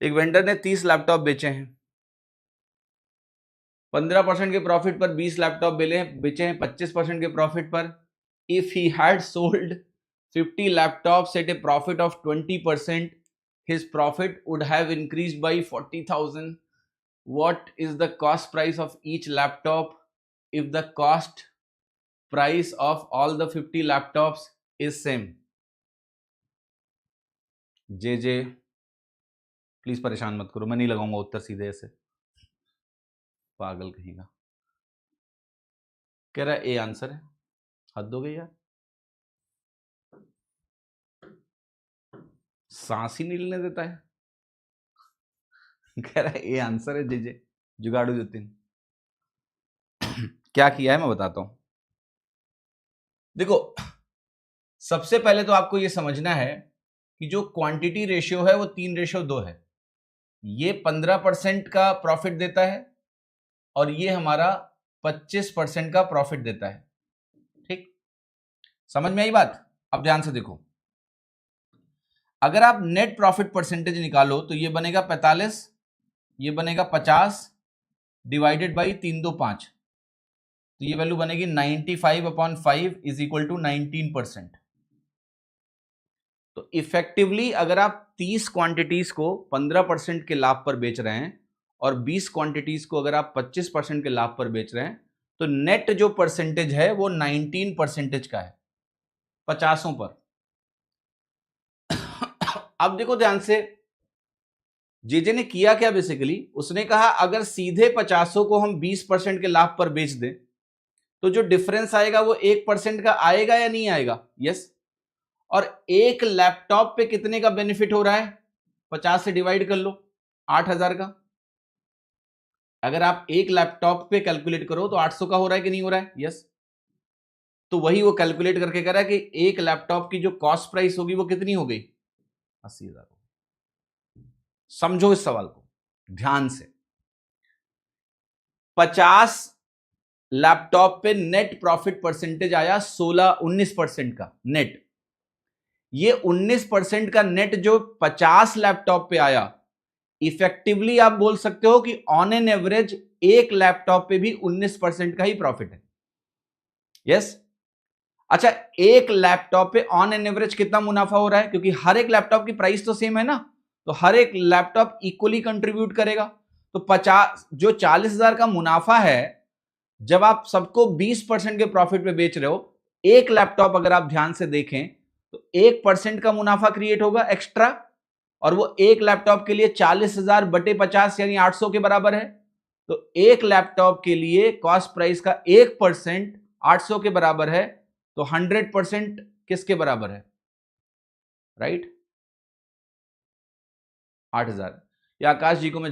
एक वेंडर ने 30 लैपटॉप बेचे हैं, 15% के प्रॉफिट पर 20 लैपटॉप बेचे हैं 25% के प्रॉफिट पर. If he had sold 50 laptops at a profit of 20%, his profit would have increased by 40,000. What is the cost price of each laptop if the cost price of all the 50 laptops is same? J please परेशान मत करो, मैं नहीं लगाऊंगा उत्तर सीधे ऐसे, पागल कहेगा. कह रहा है ए आंसर है. हद हो गई यार, सांस ही नहीं लेने देता है. कह रहा है ए आंसर है. जे जुगाड़ू जतिन. क्या किया है मैं बताता हूं. देखो, सबसे पहले तो आपको यह समझना है कि जो क्वांटिटी रेशियो है वो 3:2 है. ये 15% का प्रॉफिट देता है और ये हमारा 25% का प्रॉफिट देता है. ठीक, समझ में आई बात? अब ध्यान से देखो, अगर आप नेट प्रॉफिट परसेंटेज निकालो तो ये बनेगा 45, ये बनेगा 50 डिवाइडेड बाई 325, तो ये वैल्यू बनेगी 95/5 इज इक्वल टू 19%. तो इफेक्टिवली अगर आप 30 क्वांटिटीज को 15% के लाभ पर बेच रहे हैं और 20 क्वांटिटीज को अगर आप 25% के लाभ पर बेच रहे हैं, तो नेट जो परसेंटेज है वो 19% का है 50 पर. अब देखो ध्यान से, जेजे ने किया क्या, बेसिकली उसने कहा अगर सीधे 50 को हम 20% के लाभ पर बेच दें तो जो डिफरेंस आएगा वो 1% का आएगा या नहीं आएगा? यस. और एक लैपटॉप पे कितने का बेनिफिट हो रहा है? 50 से डिवाइड कर लो, 8,000 का. अगर आप एक लैपटॉप पे कैलकुलेट करो तो 800 का हो रहा है कि नहीं हो रहा है? यस. तो वही वो कैलकुलेट करके कह रहा है कि एक लैपटॉप की जो कॉस्ट प्राइस होगी वो कितनी हो गई? 80,000. समझो इस सवाल को ध्यान से. 50 लैपटॉप पे नेट प्रॉफिट परसेंटेज आया 19% का नेट. ये 19% का नेट जो 50 लैपटॉप पे आया, इफेक्टिवली आप बोल सकते हो कि ऑन एन एवरेज एक लैपटॉप पे भी 19% का ही प्रॉफिट है. यस. अच्छा, एक लैपटॉप पे ऑन एन एवरेज कितना मुनाफा हो रहा है? क्योंकि हर एक लैपटॉप की प्राइस तो सेम है ना, तो हर एक लैपटॉप इक्वली कंट्रीब्यूट करेगा. तो 50 जो 40,000 का मुनाफा है, जब आप सबको 20% के प्रॉफिट पे बेच रहे हो, एक लैपटॉप अगर आप ध्यान से देखें तो 1% का मुनाफा क्रिएट होगा एक्स्ट्रा, और वो एक लैपटॉप के लिए 40,000 बटे 50 यानी 800 के बराबर है. तो एक लैपटॉप के लिए कॉस्ट प्राइस का 1% 800 के बराबर है. तो 100% किसके बराबर है? राइट, 8,000. या आकाश जी को मैं